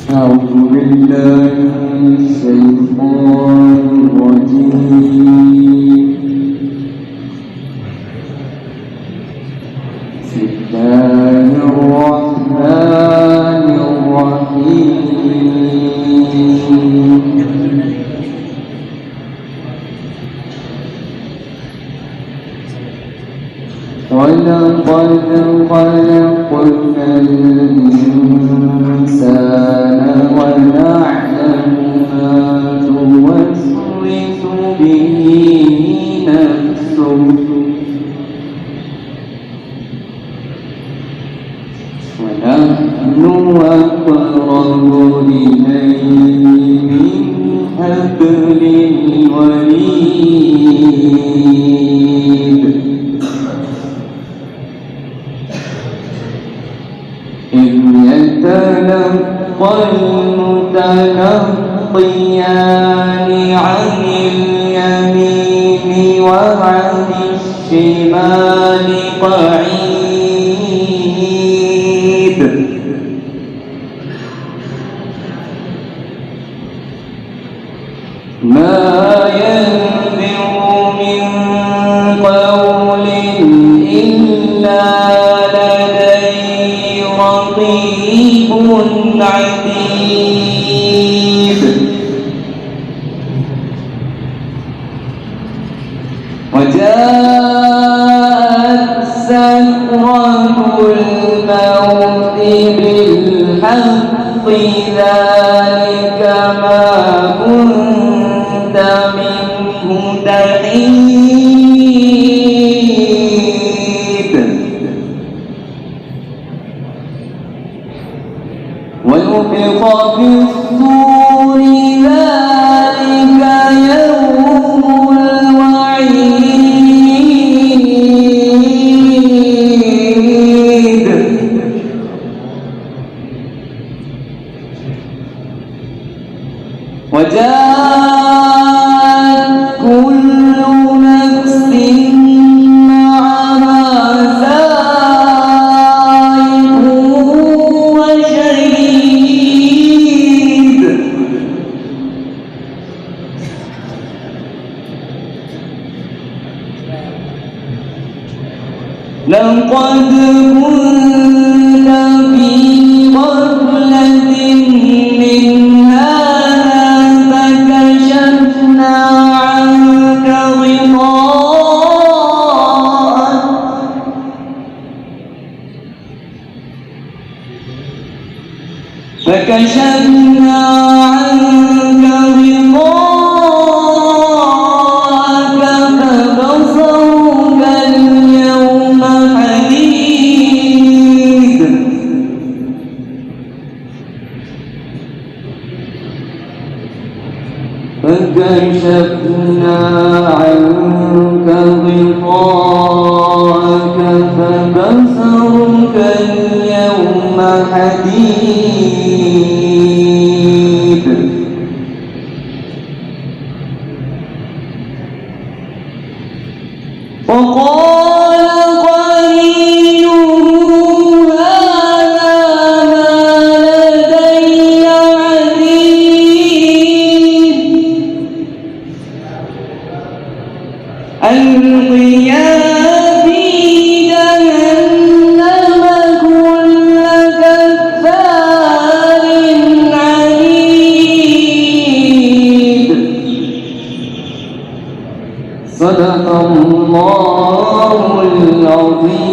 أعوذ بالله من الشيطان الرجيم. بسم الله الرحمن الرحيم. ولقد خلقنا الإنسان ونعلم ما توسوس به نفسه ونحن أقرب إليه من حبل الوريد. إذ يتلقى المتلقيان عن اليمين وعن الشمال قعيد. ما يلفظ من قول إلا رقيب عتيد. وجاءت سكرة الموت بالحق ذلك ما كنت منه تحيد. ونفخ في الصور ذلك يوم الوعيد. وجاءت كل نفس معها سائق وشهيد. لقد كنت في غفلة من هذا فكشفنا عنك غطاءك فكشفنا عنك غطاءك فبصرك اليوم حديد. فكشفنا عنك غطاءك فبصرك اليوم حديد. وقال قرينه هذا ما لدي عتيد. ألقيا في جهنم كل كفار عنيد. صدق الله العظيم.